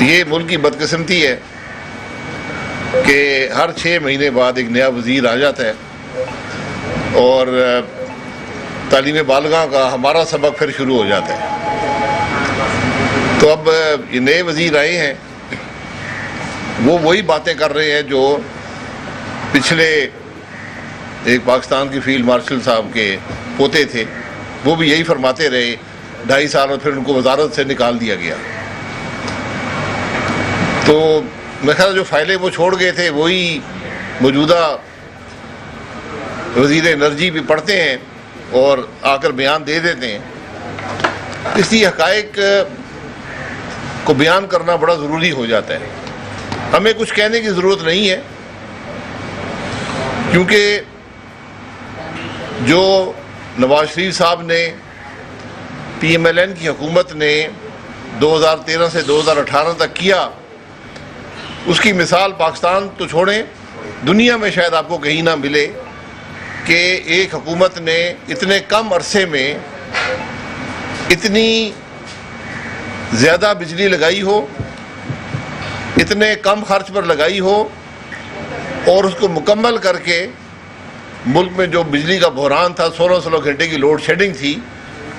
یہ ملک کی بدقسمتی ہے کہ ہر 6 مہینے بعد ایک نیا وزیر آ جاتا ہے اور تعلیم بالغاہ کا ہمارا سبق پھر شروع ہو جاتا ہے۔ تو اب یہ نئے وزیر آئے ہیں، وہ وہی باتیں کر رہے ہیں جو پچھلے ایک پاکستان کے فیلڈ مارشل صاحب کے پوتے تھے، وہ بھی یہی فرماتے رہے 2.5 سال، اور پھر ان کو وزارت سے نکال دیا گیا۔ تو میں خیال جو فائلیں وہ چھوڑ گئے تھے وہی موجودہ وزیر انرجی بھی پڑھتے ہیں اور آ کر بیان دے دیتے ہیں۔ اس لیے حقائق کو بیان کرنا بڑا ضروری ہو جاتا ہے۔ ہمیں کچھ کہنے کی ضرورت نہیں ہے، کیونکہ جو نواز شریف صاحب نے PMLN کی حکومت نے 2013 سے 2018 تک کیا، اس کی مثال پاکستان تو چھوڑیں، دنیا میں شاید آپ کو کہیں نہ ملے کہ ایک حکومت نے اتنے کم عرصے میں اتنی زیادہ بجلی لگائی ہو، اتنے کم خرچ پر لگائی ہو، اور اس کو مکمل کر کے ملک میں جو بجلی کا بحران تھا، 16 گھنٹے کی لوڈ شیڈنگ تھی،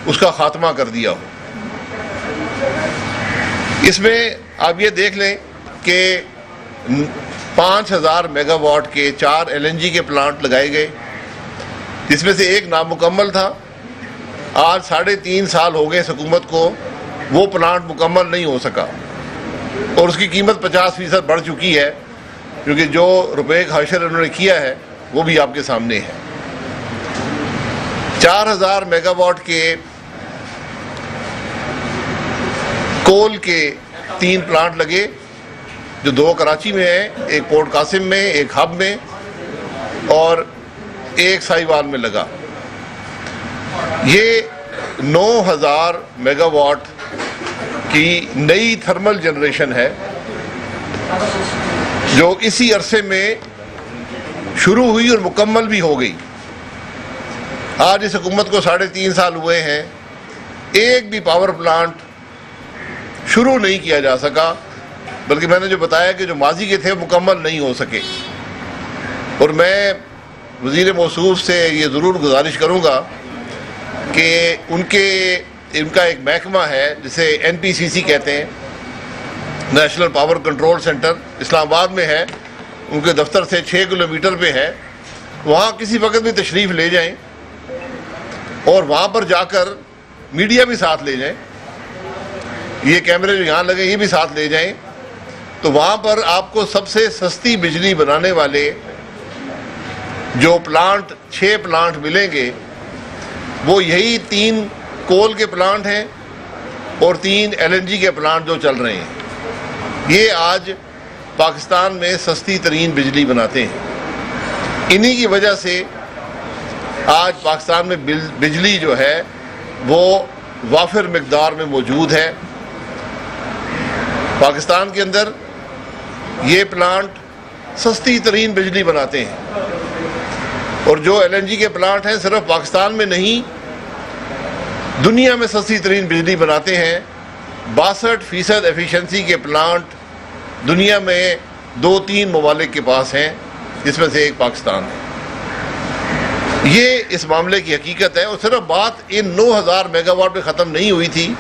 اس کا خاتمہ کر دیا ہو۔ اس میں آپ یہ دیکھ لیں کہ 5000 میگا واٹ کے 4 LNG کے پلانٹ لگائے گئے، جس میں سے ایک نامکمل تھا۔ آج 3.5 سال ہو گئے اس حکومت کو، وہ پلانٹ مکمل نہیں ہو سکا، اور اس کی قیمت 50% بڑھ چکی ہے، کیونکہ جو روپے کا حشر انہوں نے کیا ہے وہ بھی آپ کے سامنے ہے۔ 4000 میگا واٹ کے کول کے 3 پلانٹ لگے، جو 2 کراچی میں ہیں، ایک پورٹ قاسم میں، ایک ہب میں، اور ایک سائیوال میں لگا۔ یہ 9000 میگا واٹ کی نئی تھرمل جنریشن ہے، جو اسی عرصے میں شروع ہوئی اور مکمل بھی ہو گئی۔ آج اس حکومت کو 3.5 سال ہوئے ہیں، ایک بھی پاور پلانٹ شروع نہیں کیا جا سکا، بلکہ میں نے جو بتایا کہ جو ماضی کے تھے مکمل نہیں ہو سکے۔ اور میں وزیر موصوف سے یہ ضرور گزارش کروں گا کہ ان کا ایک محکمہ ہے جسے NPCC کہتے ہیں، نیشنل پاور کنٹرول سینٹر، اسلام آباد میں ہے، ان کے دفتر سے 6 کلومیٹر پہ ہے۔ وہاں کسی وقت بھی تشریف لے جائیں، اور وہاں پر جا کر میڈیا بھی ساتھ لے جائیں، یہ کیمرے جو یہاں لگے یہ بھی ساتھ لے جائیں، تو وہاں پر آپ کو سب سے سستی بجلی بنانے والے جو 6 پلانٹ ملیں گے، وہ یہی 3 کول کے پلانٹ ہیں اور 3 LNG کے پلانٹ جو چل رہے ہیں۔ یہ آج پاکستان میں سستی ترین بجلی بناتے ہیں۔ انہی کی وجہ سے آج پاکستان میں بجلی جو ہے وہ وافر مقدار میں موجود ہے۔ پاکستان کے اندر یہ پلانٹ سستی ترین بجلی بناتے ہیں، اور جو LNG کے پلانٹ ہیں صرف پاکستان میں نہیں، دنیا میں سستی ترین بجلی بناتے ہیں۔ 62% ایفیشنسی کے پلانٹ دنیا میں 2-3 ممالک کے پاس ہیں، جس میں سے ایک پاکستان ہے۔ یہ اس معاملے کی حقیقت ہے، اور صرف بات ان 9000 میگا واٹ پہ ختم نہیں ہوئی تھی،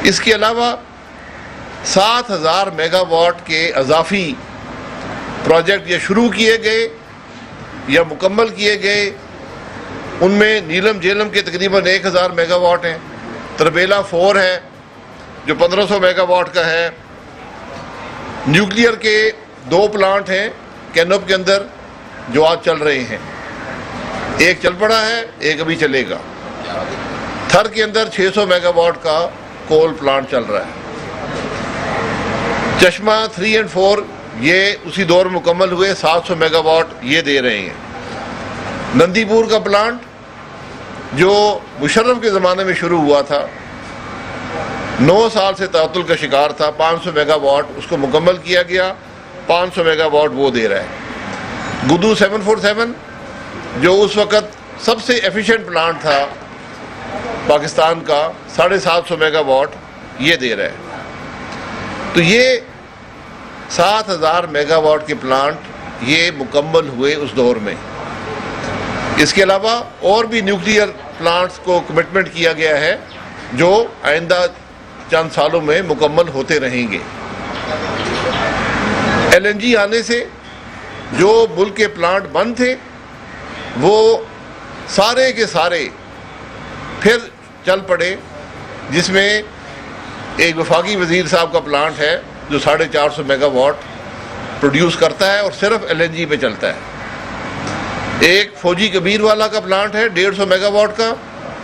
اس کے علاوہ 7000 میگا واٹ کے اضافی پروجیکٹ یا شروع کیے گئے یا مکمل کیے گئے۔ ان میں نیلم جیلم کے تقریباً 1000 میگا واٹ ہیں، تربیلا 4 ہے جو 1500 میگا واٹ کا ہے، نیوکلیئر کے 2 پلانٹ ہیں کینوپ کے اندر جو آج چل رہے ہیں، ایک چل پڑا ہے، ایک ابھی چلے گا۔ تھر کے اندر 600 میگا واٹ کا کول پلانٹ چل رہا ہے۔ چشمہ 3 اور 4 یہ اسی دور میں مکمل ہوئے، 700 میگا واٹ یہ دے رہے ہیں۔ نندی پور کا پلانٹ جو مشرف کے زمانے میں شروع ہوا تھا، 9 سال سے تعطل کا شکار تھا، 500 میگا واٹ اس کو مکمل کیا گیا، 500 میگا واٹ وہ دے رہا ہے۔ گدو 747 جو اس وقت سب سے ایفیشینٹ پلانٹ تھا پاکستان کا، 750 میگا واٹ یہ دے رہا ہے۔ تو یہ 7,000 میگا واٹ کے پلانٹ یہ مکمل ہوئے اس دور میں. اس کے علاوہ اور بھی نیوکلیئر پلانٹس کو کمٹمنٹ کیا گیا ہے جو آئندہ چند سالوں میں مکمل ہوتے رہیں گے. ایل این جی آنے سے جو ملک کے پلانٹ بند تھے وہ سارے کے سارے پھر چل پڑے، جس میں ایک وفاقی وزیر صاحب کا پلانٹ ہے جو 450 میگا واٹ پروڈیوس کرتا ہے اور صرف ایل این جی پہ چلتا ہے. ایک فوجی کبیر والا کا پلانٹ ہے 150 میگا واٹ کا،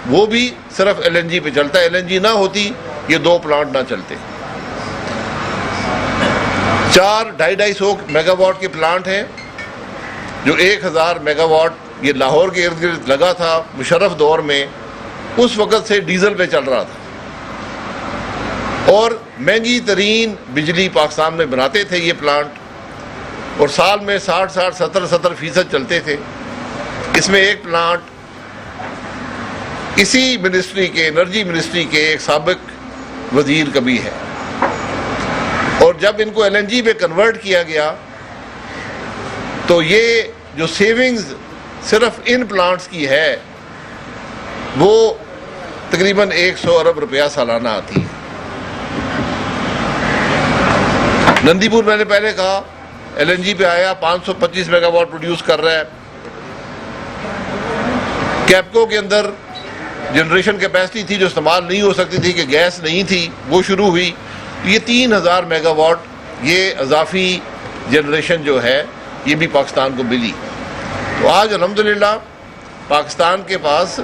وہ بھی صرف ایل این جی پہ چلتا ہے. ایل این جی نہ ہوتی یہ دو پلانٹ نہ چلتے. 250 میگا واٹ کے پلانٹ ہیں جو 1000 میگا واٹ یہ لاہور کے ارد گرد لگا تھا مشرف دور میں، اس وقت سے ڈیزل پہ چل رہا تھا اور مہنگی ترین بجلی پاکستان میں بناتے تھے یہ پلانٹ، اور سال میں 60-70% چلتے تھے. اس میں ایک پلانٹ اسی منسٹری کے انرجی منسٹری کے ایک سابق وزیر کا بھی ہے. اور جب ان کو ایل این جی پہ کنورٹ کیا گیا تو یہ جو سیونگز صرف ان پلانٹس کی ہے وہ تقریباً 100 ارب روپیہ سالانہ آتی ہے. نندی پور میں نے پہلے کہا ایل این جی پہ آیا 525 میگا واٹ پروڈیوس کر رہا ہے. کیپکو کے اندر جنریشن کیپیسٹی تھی جو استعمال نہیں ہو سکتی تھی کہ گیس نہیں تھی، وہ شروع ہوئی. یہ 3000 میگا واٹ یہ اضافی جنریشن جو ہے یہ بھی پاکستان کو ملی. تو آج الحمدللہ پاکستان کے پاس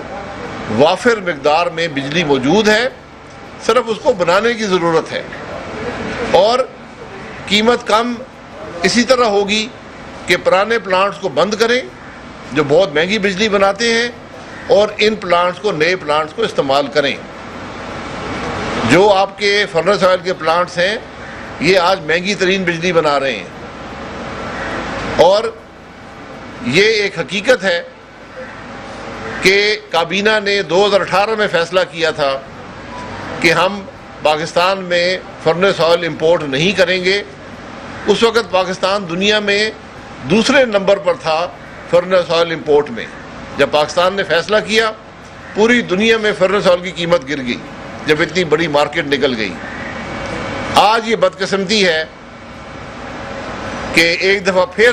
وافر مقدار میں بجلی موجود ہے، صرف اس کو بنانے کی ضرورت ہے. اور قیمت کم اسی طرح ہوگی کہ پرانے پلانٹس کو بند کریں جو بہت مہنگی بجلی بناتے ہیں اور ان پلانٹس کو نئے پلانٹس کو استعمال کریں. جو آپ کے فرنس آئل کے پلانٹس ہیں یہ آج مہنگی ترین بجلی بنا رہے ہیں، اور یہ ایک حقیقت ہے کہ کابینہ نے 2018 میں فیصلہ کیا تھا کہ ہم پاکستان میں فرنس آئل امپورٹ نہیں کریں گے. اس وقت پاکستان دنیا میں دوسرے نمبر پر تھا فرنس آئل امپورٹ میں. جب پاکستان نے فیصلہ کیا پوری دنیا میں فرنس آئل کی قیمت گر گئی جب اتنی بڑی مارکیٹ نکل گئی. آج یہ بدقسمتی ہے کہ ایک دفعہ پھر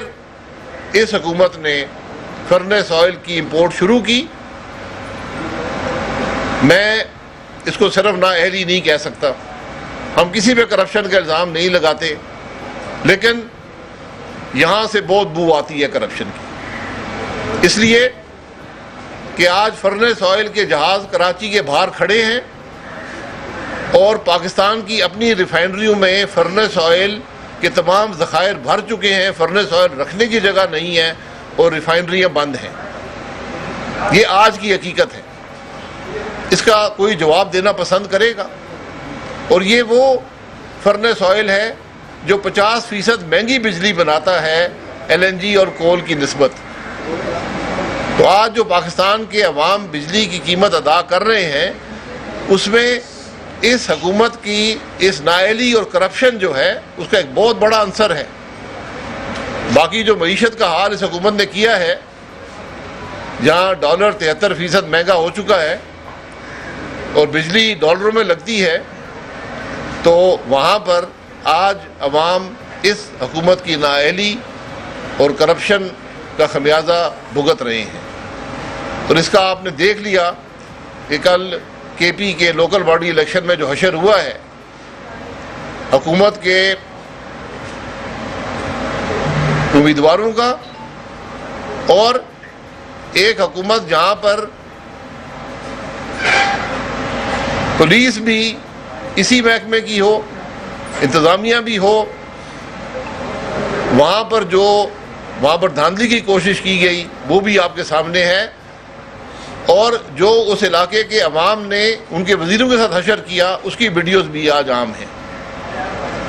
اس حکومت نے فرنس آئل کی امپورٹ شروع کی. میں اس کو صرف نااہلی نہیں کہہ سکتا، ہم کسی پہ کرپشن کا الزام نہیں لگاتے، لیکن یہاں سے بہت بو آتی ہے کرپشن کی. اس لیے کہ آج فرنس آئل کے جہاز کراچی کے باہر کھڑے ہیں اور پاکستان کی اپنی ریفائنریوں میں فرنس آئل کے تمام ذخائر بھر چکے ہیں، فرنس آئل رکھنے کی جگہ نہیں ہے اور ریفائنریاں بند ہیں. یہ آج کی حقیقت ہے. اس کا کوئی جواب دینا پسند کرے گا؟ اور یہ وہ فرنس آئل ہے جو 50% مہنگی بجلی بناتا ہے ایل این جی اور کول کی نسبت. تو آج جو پاکستان کے عوام بجلی کی قیمت ادا کر رہے ہیں اس میں اس حکومت کی اس نااہلی اور کرپشن جو ہے اس کا ایک بہت بڑا عنصر ہے. باقی جو معیشت کا حال اس حکومت نے کیا ہے، جہاں ڈالر 73% مہنگا ہو چکا ہے اور بجلی ڈالروں میں لگتی ہے، تو وہاں پر آج عوام اس حکومت کی نااہلی اور کرپشن کا خمیازہ بھگت رہے ہیں. اور اس کا آپ نے دیکھ لیا کہ کل کے پی کے لوکل باڈی الیکشن میں جو حشر ہوا ہے حکومت کے امیدواروں کا، اور ایک حکومت جہاں پر پولیس بھی اسی محکمے کی ہو، انتظامیہ بھی ہو، وہاں پر دھاندلی کی کوشش کی گئی وہ بھی آپ کے سامنے ہے. اور جو اس علاقے کے عوام نے ان کے وزیروں کے ساتھ حشر کیا اس کی ویڈیوز بھی آج عام ہیں.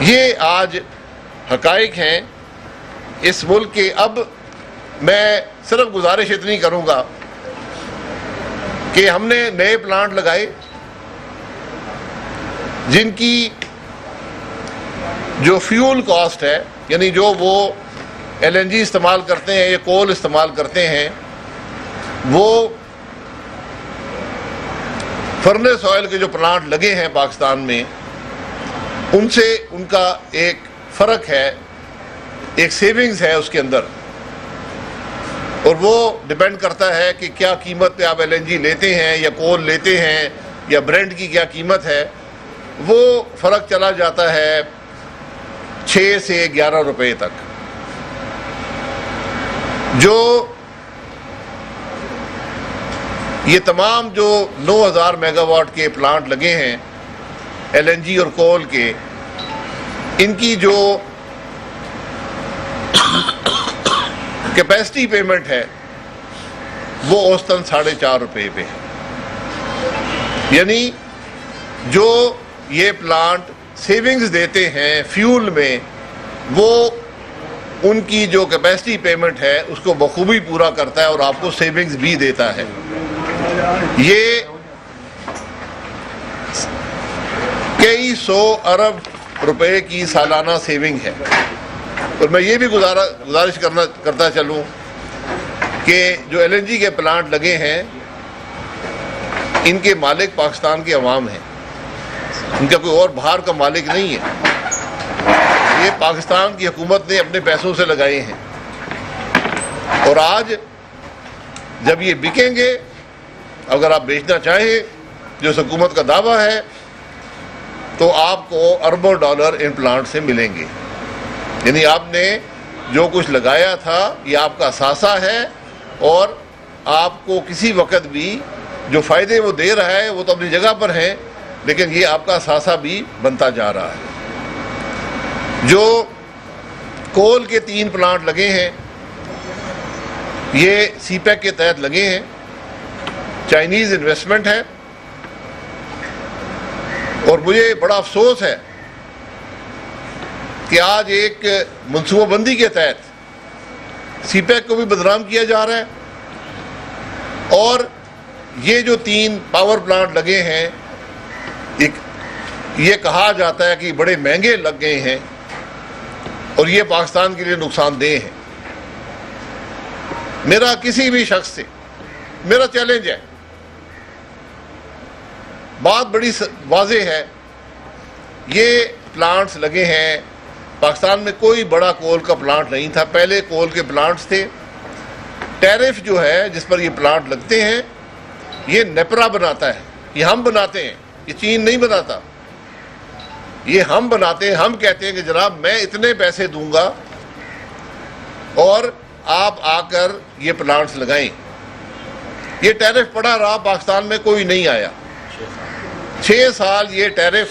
یہ آج حقائق ہیں اس ملک کے. اب میں صرف گزارش اتنی کروں گا کہ ہم نے نئے پلانٹ لگائے جن کی جو فیول کاسٹ ہے، یعنی جو وہ LNG استعمال کرتے ہیں یا کول استعمال کرتے ہیں، وہ فرنس آئل کے جو پلانٹ لگے ہیں پاکستان میں، ان سے ان کا ایک فرق ہے، ایک سیونگز ہے اس کے اندر، اور وہ ڈیپینڈ کرتا ہے کہ کیا قیمت پہ آپ LNG لیتے ہیں یا کول لیتے ہیں یا برینڈ کی کیا قیمت ہے، وہ فرق چلا جاتا ہے 6 سے 11 روپے تک۔ جو یہ تمام جو 9000 میگا واٹ کے پلانٹ لگے ہیں LNG اور کول کے، ان کی جو کیپیسٹی پیمنٹ ہے وہ اوسطاً 4.5 روپے پہ ہے، یعنی جو یہ پلانٹ سیونگز دیتے ہیں فیول میں، وہ ان کی جو کیپیسٹی پیمنٹ ہے اس کو بخوبی پورا کرتا ہے اور آپ کو سیونگز بھی دیتا ہے۔ یہ کئی 100 ارب روپے کی سالانہ سیونگ ہے۔ اور میں یہ بھی گزارش کرتا چلوں کہ جو LNG کے پلانٹ لگے ہیں، ان کے مالک پاکستان کے عوام ہیں، ان کا کوئی اور باہر کا مالک نہیں ہے، یہ پاکستان کی حکومت نے اپنے پیسوں سے لگائے ہیں۔ اور آج جب یہ بکیں گے، اگر آپ بیچنا چاہیں جو اس حکومت کا دعویٰ ہے، تو آپ کو اربوں ڈالر ان پلانٹ سے ملیں گے، یعنی آپ نے جو کچھ لگایا تھا یہ آپ کا اثاثہ ہے، اور آپ کو کسی وقت بھی جو فائدے وہ دے رہا ہے وہ تو اپنی جگہ پر ہیں، لیکن یہ آپ کا اثاثہ بھی بنتا جا رہا ہے۔ جو کول کے 3 پلانٹ لگے ہیں، یہ CPEC کے تحت لگے ہیں، چائنیز انویسٹمنٹ ہے، اور مجھے بڑا افسوس ہے کہ آج ایک منصوبہ بندی کے تحت CPEC کو بھی بدنام کیا جا رہا ہے، اور یہ جو 3 پاور پلانٹ لگے ہیں، یہ کہا جاتا ہے کہ بڑے مہنگے لگ گئے ہیں اور یہ پاکستان کے لیے نقصان دہ ہیں۔ میرا کسی بھی شخص سے میرا چیلنج ہے، بات بڑی واضح ہے، یہ پلانٹس لگے ہیں، پاکستان میں کوئی بڑا کول کا پلانٹ نہیں تھا، پہلے کول کے پلانٹس تھے۔ ٹیرف جو ہے جس پر یہ پلانٹ لگتے ہیں، یہ نیپرا بناتا ہے، یہ ہم بناتے ہیں، یہ چین نہیں بناتا، یہ ہم بناتے ہیں۔ ہم کہتے ہیں کہ جناب میں اتنے پیسے دوں گا اور آپ آ کر یہ پلانٹس لگائیں۔ یہ ٹیرف پڑا رہا، پاکستان میں کوئی نہیں آیا، 6 سال یہ ٹیرف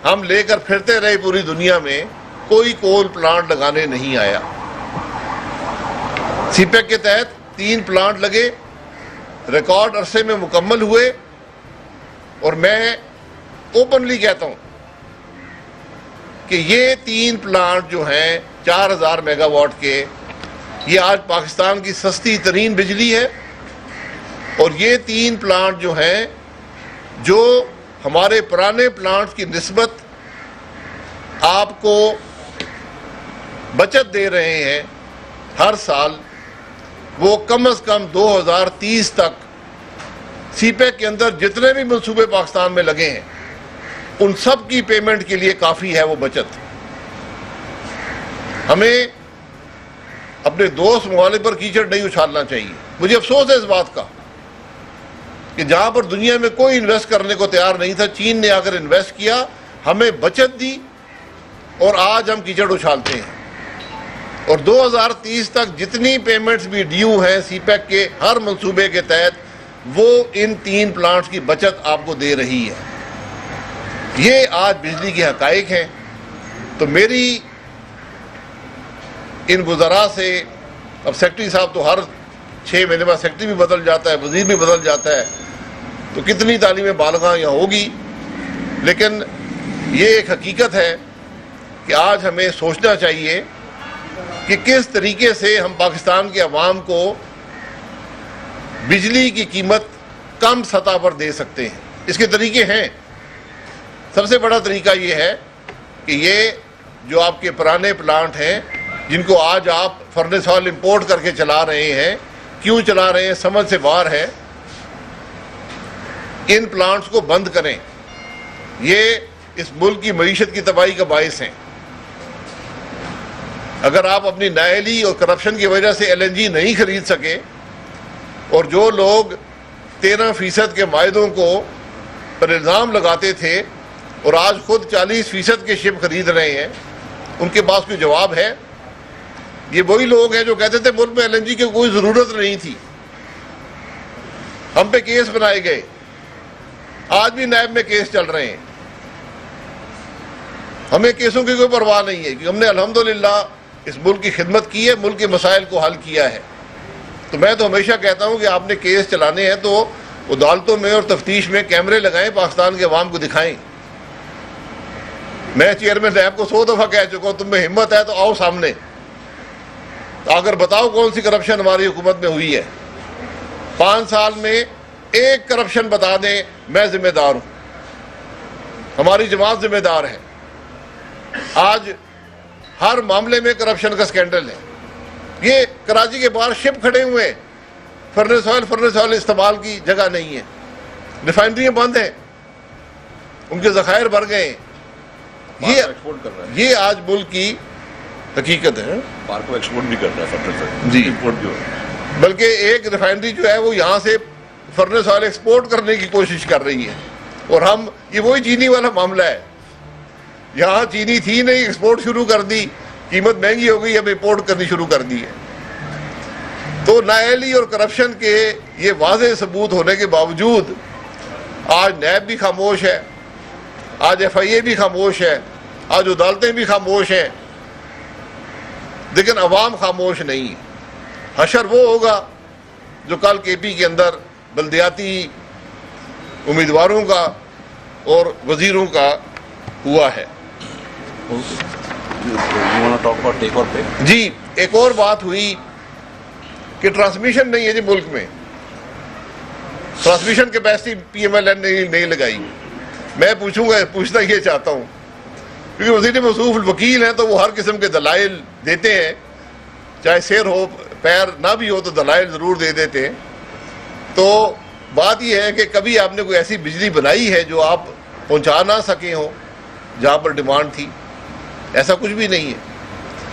ہم لے کر پھرتے رہے پوری دنیا میں، کوئی کول پلانٹ لگانے نہیں آیا۔ CPEC کے تحت 3 پلانٹ لگے، ریکارڈ عرصے میں مکمل ہوئے، اور میں اوپنلی کہتا ہوں کہ یہ 3 پلانٹ جو ہیں 4000 میگا واٹ کے، یہ آج پاکستان کی سستی ترین بجلی ہے، اور یہ 3 پلانٹ جو ہیں جو ہمارے پرانے پلانٹس کی نسبت آپ کو بچت دے رہے ہیں ہر سال، وہ کم از کم 2030 تک CPEC کے اندر جتنے بھی منصوبے پاکستان میں لگے ہیں ان سب کی پیمنٹ کے لیے کافی ہے وہ بچت۔ ہمیں اپنے دوست ممالک پر کیچڑ نہیں اچھالنا چاہیے۔ مجھے افسوس ہے اس بات کا کہ جہاں پر دنیا میں کوئی انویسٹ کرنے کو تیار نہیں تھا، چین نے آ کر انویسٹ کیا، ہمیں بچت دی، اور آج ہم کیچڑ اچھالتے ہیں۔ اور 2030 تک جتنی پیمنٹس بھی ڈیو ہیں CPEC کے ہر منصوبے کے تحت، وہ ان 3 پلانٹس کی بچت آپ کو دے رہی ہے۔ یہ آج بجلی کے حقائق ہیں۔ تو میری ان وزراء سے، اب سیکرٹری صاحب تو ہر 6 مہینے بعد سیکرٹری بھی بدل جاتا ہے، وزیر بھی بدل جاتا ہے، تو کتنی تعلیم بالغاں یہاں ہوگی، لیکن یہ ایک حقیقت ہے کہ آج ہمیں سوچنا چاہیے کہ کس طریقے سے ہم پاکستان کے عوام کو بجلی کی قیمت کم سطح پر دے سکتے ہیں۔ اس کے طریقے ہیں۔ سب سے بڑا طریقہ یہ ہے کہ یہ جو آپ کے پرانے پلانٹ ہیں جن کو آج آپ فرنس آئل امپورٹ کر کے چلا رہے ہیں، کیوں چلا رہے ہیں سمجھ سے باہر ہے، ان پلانٹس کو بند کریں، یہ اس ملک کی معیشت کی تباہی کا باعث ہیں۔ اگر آپ اپنی نااہلی اور کرپشن کی وجہ سے LNG نہیں خرید سکے، اور جو لوگ 13% کے معاہدوں کو پر الزام لگاتے تھے اور آج خود 40% کے شپ خرید رہے ہیں، ان کے پاس کوئی جواب ہے؟ یہ وہی لوگ ہیں جو کہتے تھے ملک میں LNG کی کوئی ضرورت نہیں تھی، ہم پہ کیس بنائے گئے، آج بھی نیب میں کیس چل رہے ہیں۔ ہمیں کیسوں کی کوئی پرواہ نہیں ہے، کیونکہ ہم نے الحمدللہ اس ملک کی خدمت کی ہے، ملک کے مسائل کو حل کیا ہے۔ تو میں تو ہمیشہ کہتا ہوں کہ آپ نے کیس چلانے ہیں تو عدالتوں میں اور تفتیش میں کیمرے لگائیں، پاکستان کے عوام کو دکھائیں۔ میں چیئرمین نیب کو 100 دفعہ کہہ چکا ہوں، تم میں ہمت ہے تو آؤ سامنے، تو اگر بتاؤ کون سی کرپشن ہماری حکومت میں ہوئی ہے۔ 5 سال میں ایک کرپشن بتا دیں، میں ذمہ دار ہوں، ہماری جماعت ذمہ دار ہے۔ آج ہر معاملے میں کرپشن کا سکینڈل ہے۔ یہ کراچی کے باہر شپ کھڑے ہوئے ہیں، فرنس آئل استعمال کی جگہ نہیں ہے، ریفائنریاں بند ہیں، ان کے ذخائر بھر گئے ہیں۔ یہ آج ملک کی حقیقت ہے۔ باہر کو ایکسپورٹ بھی کر رہا ہے فرنس آئل، جی، امپورٹ بھی ہو رہا ہے۔ بلکہ ایک ریفائنری جو ہے وہ یہاں سے فرنس آئل ایکسپورٹ کرنے کی کوشش کر رہی ہے، اور ہم یہ وہی چینی والا معاملہ ہے، یہاں چینی تھی نہیں، ایکسپورٹ شروع کر دی، قیمت مہنگی ہو گئی، اب امپورٹ کرنی شروع کر دی ہے۔ تو نااہلی اور کرپشن کے یہ واضح ثبوت ہونے کے باوجود آج نیب بھی خاموش ہے، آج FIA بھی خاموش ہے، آج عدالتیں بھی خاموش ہیں، لیکن عوام خاموش نہیں ہے۔ حشر وہ ہوگا جو کل KP کے اندر بلدیاتی امیدواروں کا اور وزیروں کا ہوا ہے۔ جی، ایک اور بات ہوئی کہ ٹرانسمیشن نہیں ہے جی ملک میں، ٹرانسمیشن کیپیسٹی PMLN نے نہیں لگائی۔ میں پوچھنا یہ چاہتا ہوں، کیونکہ وزیر موصوف الوکیل ہیں تو وہ ہر قسم کے دلائل دیتے ہیں، چاہے سیر ہو پیر نہ بھی ہو تو دلائل ضرور دے دیتے ہیں۔ تو بات یہ ہے کہ کبھی آپ نے کوئی ایسی بجلی بنائی ہے جو آپ پہنچا نہ سکے ہوں جہاں پر ڈیمانڈ تھی؟ ایسا کچھ بھی نہیں ہے۔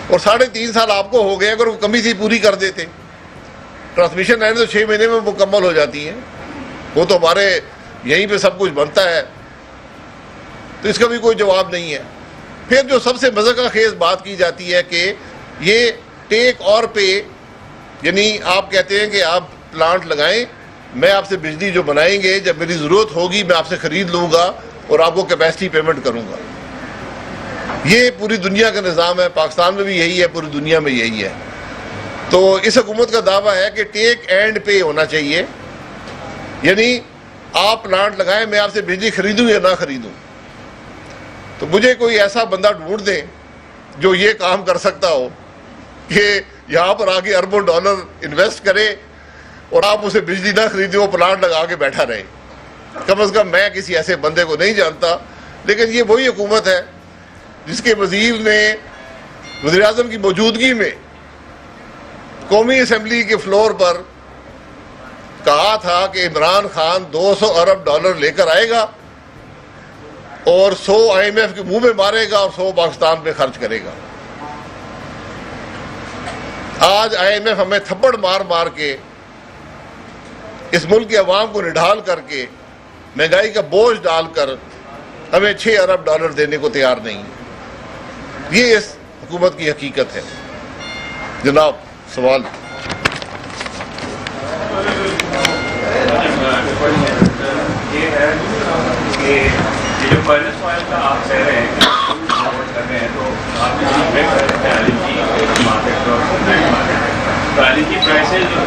اور 3.5 سال آپ کو ہو گئے، اگر وہ کمی تھی پوری کر دیتے۔ ٹرانسمیشن لائن تو 6 مہینے میں مکمل ہو جاتی ہیں، وہ تو ہمارے یہیں پہ سب کچھ بنتا ہے، تو اس کا بھی کوئی جواب نہیں ہے۔ پھر جو سب سے مذاق خیز بات کی جاتی ہے کہ یہ ٹیک اور پے، یعنی آپ کہتے ہیں کہ آپ پلانٹ لگائیں، میں آپ سے بجلی جو بنائیں گے جب میری ضرورت ہوگی میں آپ سے خرید لوں گا اور آپ کو کیپیسٹی پیمنٹ کروں گا۔ یہ پوری دنیا کا نظام ہے، پاکستان میں بھی یہی ہے، پوری دنیا میں یہی ہے۔ تو اس حکومت کا دعویٰ ہے کہ ٹیک اینڈ پے ہونا چاہیے، یعنی آپ پلانٹ لگائیں، میں آپ سے بجلی خریدوں یا نہ خریدوں۔ تو مجھے کوئی ایسا بندہ ڈھونڈ دیں جو یہ کام کر سکتا ہو کہ یہاں پر آگے اربوں ڈالر انویسٹ کرے اور آپ اسے بجلی نہ خریدیں، وہ پلانٹ لگا کے بیٹھا رہے۔ کم از کم میں کسی ایسے بندے کو نہیں جانتا، لیکن یہ وہی حکومت ہے جس کے وزیر نے وزیر اعظم کی موجودگی میں قومی اسمبلی کے فلور پر کہا تھا کہ عمران خان 200 ارب ڈالر لے کر آئے گا اور 100 IMF کے منہ میں مارے گا اور 100 پاکستان پہ خرچ کرے گا۔ آج IMF ہمیں تھپڑ مار مار کے، اس ملک کے عوام کو نڈھال کر کے، مہنگائی کا بوجھ ڈال کر ہمیں 6 ارب ڈالر دینے کو تیار نہیں۔ یہ اس حکومت کی حقیقت ہے۔ جناب سوال۔ یہ ہے کہ یہ جو فرنس آئل کا آپ کہہ رہے ہیں کہ کر رہے ہیں، تو آپ مارکیٹ اور LNG پرائسز جو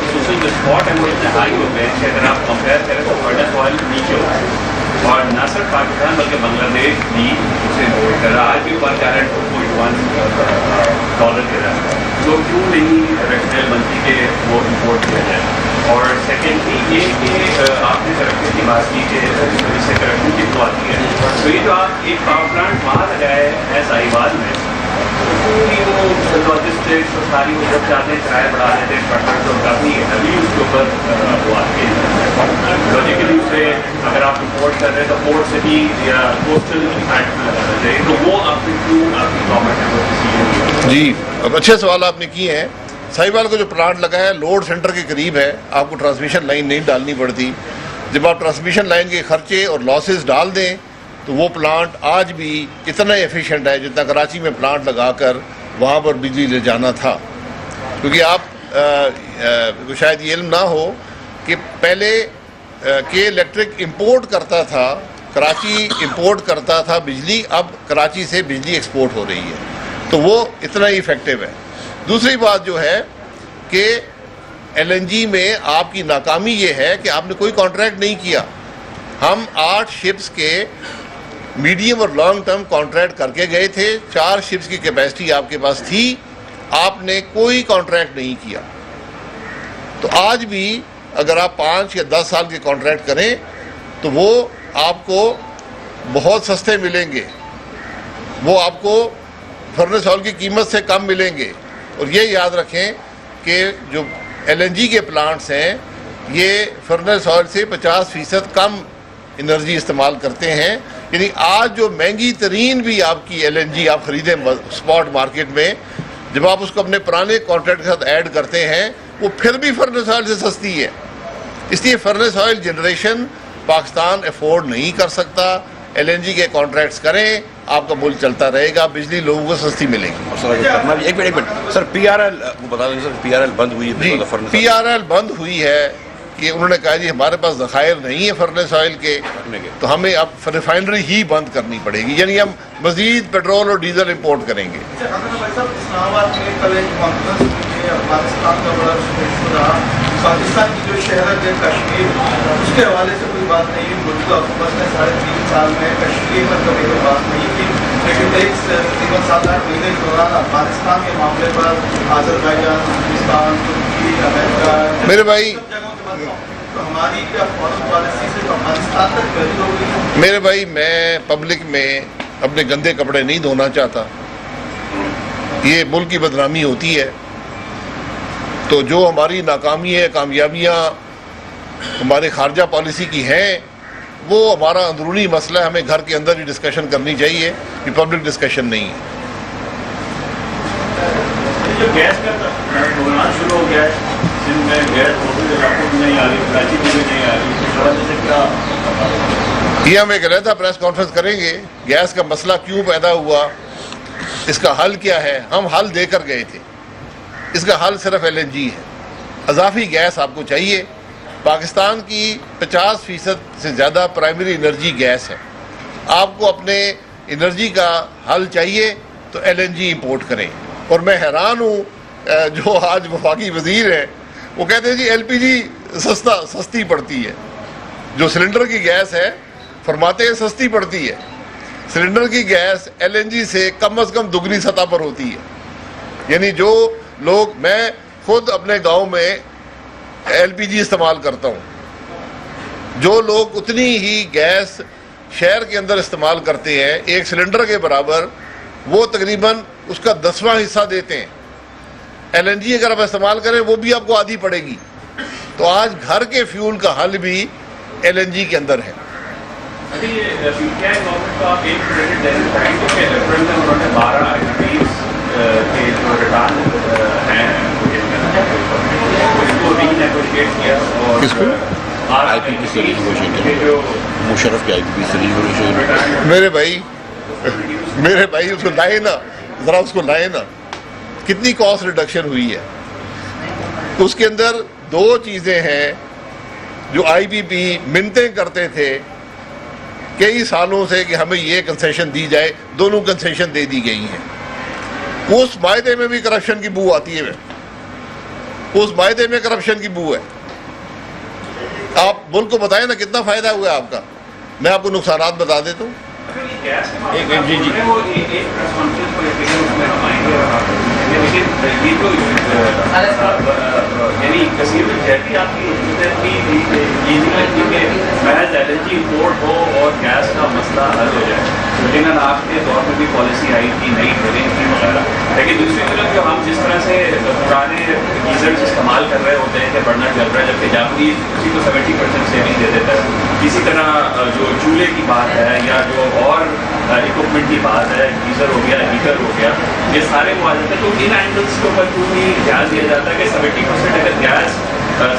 اسپاٹ ہے وہ اتنے ہائی ہو گئے کہ اگر آپ کمپیئر کریں تو فرنس آئل نیچے ہو گئے، اور نہ صرف پاکستان بلکہ بنگلہ دیش بھی اسے امپورٹ کر رہا ہے، آج بھی اوپر جا رہا ہے $2.1 کے رہا ہے۔ تو کیوں نہیں ریشنل بنتی کہ وہ امپورٹ کیا جائے؟ اور سیکنڈلی یہ کہ آپ نے کرپشن کی بات کی کہ اس سے کرپشن کی تو آتی ہے، تو یہ تو آپ ایک پاور پلانٹ وہاں لگائے ہے ساہیوال میں، اس کو ساری وہ جب چاہتے ہیں کرایہ بڑھا دیتے ہیں انفراسٹرکچر تو کافی ابھی اس کے اوپر وہ آتے ہیں لوجیکلی اسے اگر آپ امپورٹ کر رہے ہیں تو پورٹ سے بھی یا کوسٹل لگانا چاہیے تو وہ آپ کی کیوں آپ کی گورنمنٹ نے جی اب اچھے سوال آپ نے کیے ہیں. ساہیوال کا جو پلانٹ لگا ہے لوڈ سینٹر کے قریب ہے, آپ کو ٹرانسمیشن لائن نہیں ڈالنی پڑتی. جب آپ ٹرانسمیشن لائن کے خرچے اور لاسز ڈال دیں تو وہ پلانٹ آج بھی اتنا ایفیشینٹ ہے جتنا کراچی میں پلانٹ لگا کر وہاں پر بجلی لے جانا تھا. کیونکہ آپ کو شاید یہ علم نہ ہو کہ پہلے کہ الیکٹرک امپورٹ کرتا تھا, کراچی امپورٹ کرتا تھا بجلی, اب کراچی سے بجلی ایکسپورٹ ہو رہی ہے, تو وہ اتنا ہی افیکٹو ہے. دوسری بات جو ہے کہ ایل این جی میں آپ کی ناکامی یہ ہے کہ آپ نے کوئی کانٹریکٹ نہیں کیا. ہم 8 شپس کے میڈیم اور لانگ ٹرم کانٹریکٹ کر کے گئے تھے, 4 شپس کی کیپیسٹی آپ کے پاس تھی, آپ نے کوئی کانٹریکٹ نہیں کیا. تو آج بھی اگر آپ 5 یا 10 سال کے کانٹریکٹ کریں تو وہ آپ کو بہت سستے ملیں گے, وہ آپ کو فرنس آئل کی قیمت سے کم ملیں گے. اور یہ یاد رکھیں کہ جو ایل این جی کے پلانٹس ہیں یہ فرنس آئل سے 50% کم انرجی استعمال کرتے ہیں. یعنی آج جو مہنگی ترین بھی آپ کی ایل این جی آپ خریدیں اسپاٹ مارکیٹ میں, جب آپ اس کو اپنے پرانے کانٹریکٹ کے ساتھ ایڈ کرتے ہیں وہ پھر بھی فرنس آئل سے سستی ہے. اس لیے furnace oil generation Pakistan afford نہیں کر سکتا. ایل این جی کے کانٹریکٹس کریں, آپ کا ملک چلتا رہے گا, بجلی لوگوں کو سستی ملے گی. سر ایک minute sir, P R L وہ بتا دیں سر, پی آر ایل بند ہوئی ہے. جی پی آر ایل بند ہوئی ہے کہ انہوں نے کہا جی ہمارے پاس ذخائر نہیں ہے فرنس آئل کے, تو ہمیں اب ریفائنری ہی بند کرنی پڑے گی, یعنی ہم مزید پیٹرول اور ڈیزل امپورٹ کریں گے. پاکستان کی جو شہر ہے کشمیر, اس کے حوالے سے کوئی بات نہیں. موجودہ حکومت نے 3.5 سال میں کشمیر پر کبھی کوئی بات نہیں کی, لیکن تقریباً 7-8 مہینے کے دوران افغانستان کے معاملے پر آذربائیجان, پاکستان, ترکی, امریکہ, میرے بھائی تو ہماری کیا فارن پالیسی سے افغانستان تک بہتر ہو گئی؟ میرے بھائی میں پبلک میں اپنے گندے کپڑے نہیں دھونا چاہتا, یہ ملک کی بدنامی ہوتی ہے. تو جو ہماری ناکامی ہے, کامیابیاں ہمارے خارجہ پالیسی کی ہیں, وہ ہمارا اندرونی مسئلہ ہے, ہمیں گھر کے اندر ہی ڈسکشن کرنی چاہیے, یہ پبلک ڈسکشن نہیں ہے. جو گیس کا بحران شروع ہو گیا ہے, جن میں گیس دوسرے علاقوں میں نہیں آ رہی, کراچی میں بھی نہیں آ رہی, اس وجہ سے کیا یہ ہم ایک علیحدہ پریس کانفرنس کریں گے. گیس کا مسئلہ کیوں پیدا ہوا, اس کا حل کیا ہے, ہم حل دے کر گئے تھے. اس کا حل صرف ایل این جی ہے. اضافی گیس آپ کو چاہیے. پاکستان کی 50% سے زیادہ پرائمری انرجی گیس ہے. آپ کو اپنے انرجی کا حل چاہیے تو ایل این جی امپورٹ کریں. اور میں حیران ہوں جو آج وفاقی وزیر ہیں وہ کہتے ہیں جی ایل پی جی سستی پڑتی ہے. جو سلنڈر کی گیس ہے فرماتے ہیں سستی پڑتی ہے. سلنڈر کی گیس ایل این جی سے کم از کم دگنی سطح پر ہوتی ہے. یعنی جو لوگ, میں خود اپنے گاؤں میں ایل پی جی استعمال کرتا ہوں, جو لوگ اتنی ہی گیس شہر کے اندر استعمال کرتے ہیں ایک سلنڈر کے برابر, وہ تقریباً اس کا 10واں حصہ دیتے ہیں. ایل این جی اگر آپ استعمال کریں وہ بھی آپ کو آدھی پڑے گی. تو آج گھر کے فیول کا حل بھی ایل این جی کے اندر ہے. ابھی پی ٹی آئی گورنمنٹ کو آپ ایک کریڈٹ دینا چاہیں گے کہ اپریل میں انہوں نے 12 ایگریمنٹس کے جو ریٹرن ہیں اس کو ری نیگوشیٹ کیا, اور کس کو آئی پی پی سے ریگوشیٹ جو مشرف کے آئی پی پی سے ریگوشیٹ. میرے بھائی اس کو لائے نا, ذرا اس کو لائے نا, کتنی کاسٹ ریڈکشن ہوئی ہے. اس کے اندر 2 چیزیں ہیں جو آئی پی پی منتیں کرتے تھے کئی سالوں سے کہ ہمیں یہ کنسیشن دی جائے, دونوں کنسیشن دے دی گئی ہیں. اس معاہدے میں بھی کرپشن کی بو آتی ہے, اس معاہدے میں کرپشن کی بو ہے. آپ ملک کو بتائیں نا کتنا فائدہ ہوا ہے آپ کا. میں آپ کو نقصانات بتا دیتا ہوں. یعنی کثیر جہتی آپ کی محض ایل این جی امپورٹ ہو اور گیس کا مسئلہ حل ہو جائے. لیکن آپ کے دور میں بھی پالیسی آئی تھی نئی ڈرنگ کی وغیرہ, لیکن لیکن دوسری طرف جو ہم جس طرح سے پرانے گیزرز استعمال کر رہے ہوتے ہیں کہ بڑھنا چل رہا ہے، جبکہ جاپنیز اسی کو 70% سیونگ دے دیتا ہے. اسی طرح جو چولہے کی بات ہے یا جو اور اکوپمنٹ کی بات ہے، گیزر ہو گیا، ہیٹر ہو گیا، یہ سارے وہ آ جاتے ہیں. تو ان اینگلس کے اوپر کیوں نہیں دھیان دیا جاتا کہ 70% اگر gas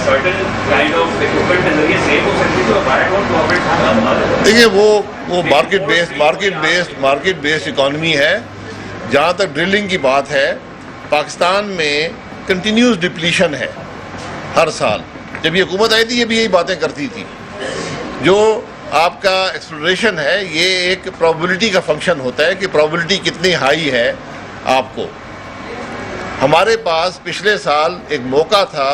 certain kind of equipment کے ذریعے سیو ہو سکتی تو وائی ڈونٹ ٹو آپریٹ؟ دیکھیے وہ مارکیٹ بیسڈ اکانومی ہے. جہاں تک ڈرلنگ کی بات ہے، پاکستان میں کنٹینیوس ڈپلیشن ہے ہر سال. جب یہ حکومت آئی تھی یہ بھی یہی باتیں کرتی تھی. جو آپ کا ایکسپلوریشن ہے یہ ایک پرابیبلٹی کا فنکشن ہوتا ہے کہ پرابیبلٹی کتنی ہائی ہے. آپ کو ہمارے پاس پچھلے سال ایک موقع تھا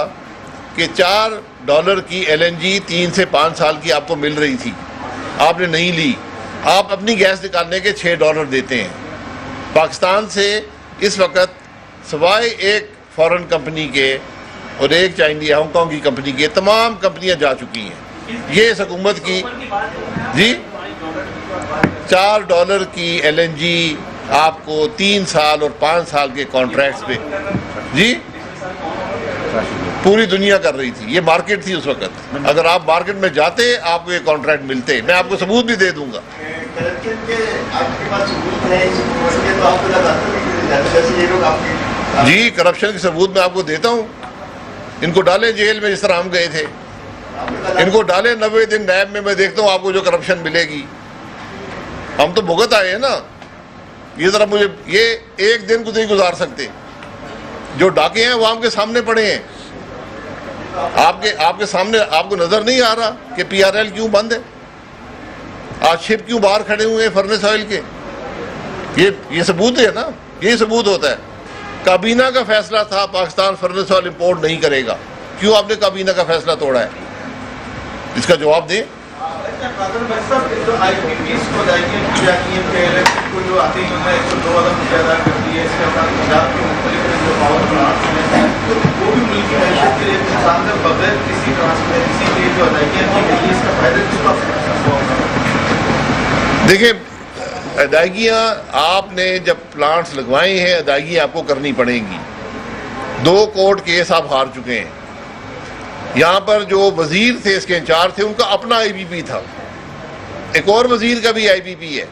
کہ $4 کی LNG 3 سے 5 سال کی آپ کو مل رہی تھی، آپ نے نہیں لی. آپ اپنی گیس نکالنے کے $6 دیتے ہیں. پاکستان سے اس وقت سوائے ایک فورن کمپنی کے اور ایک چائنی ہانگ کانگ کی کمپنی کے تمام کمپنیاں جا چکی ہیں. یہ اس حکومت کی جی $4 کی LNG آپ کو 3 سال اور 5 سال کے کانٹریکٹس پہ جی پوری دنیا کر رہی تھی. یہ مارکیٹ تھی اس وقت. اگر آپ مارکیٹ میں جاتے آپ کو یہ کانٹریکٹ ملتے. میں آپ کو ثبوت بھی دے دوں گا. جی کرپشن کے ثبوت میں آپ کو دیتا ہوں. ان کو ڈالیں جیل میں جس طرح ہم گئے تھے. ان کو ڈالیں 90 دن نیب میں دیکھتا ہوں آپ کو جو کرپشن ملے گی. ہم تو بھگت آئے ہیں نا. یہ ذرا مجھے یہ ایک دن کو نہیں گزار سکتے. جو ڈاکے ہیں وہ آپ کے سامنے پڑے ہیں. آپ کے سامنے آپ کو نظر نہیں آ رہا کہ PRL کیوں بند ہے؟ آج شپ کیوں باہر کھڑے ہوئے ہیں فرنس آئل کے؟ یہ ثبوت ہے نا. یہی ثبوت ہوتا ہے. کابینہ کا فیصلہ تھا پاکستان فرنس آئل امپورٹ نہیں کرے گا. کیوں آپ نے کابینہ کا فیصلہ توڑا ہے؟ اس کا جواب دیں. دیکھیں ادائیگیاں آپ نے جب پلانٹس لگوائے ہیں ادائیگیاں آپ کو کرنی پڑیں گی. 2 کورٹ کیس آپ ہار چکے ہیں. یہاں پر جو وزیر تھے اس کے انچارج تھے ان کا اپنا IPP تھا. ایک اور وزیر کا بھی IPP ہے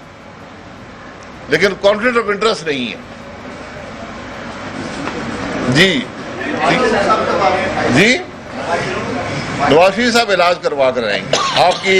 لیکن کانفلکٹ آف انٹرسٹ نہیں ہے. جی نواز شریف صاحب علاج کروا کر آئیں گے. آپ کی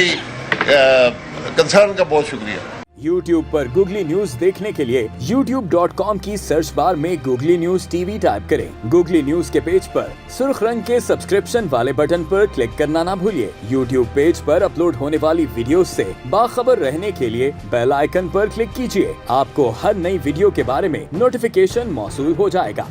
کنسرن کا بہت شکریہ. YouTube پر گوگلی نیوز دیکھنے کے لیے youtube.com کی سرچ بار میں گوگلی نیوز TV ٹائپ کریں. گوگلی نیوز کے پیج پر سرخ رنگ کے سبسکرپشن والے بٹن پر کلک کرنا نہ بھولیے. YouTube پیج پر اپلوڈ ہونے والی ویڈیوز سے باخبر رہنے کے لیے بیل آئیکن پر کلک کیجیے. آپ کو ہر نئی ویڈیو کے بارے میں نوٹیفیکیشن موصول ہو جائے گا.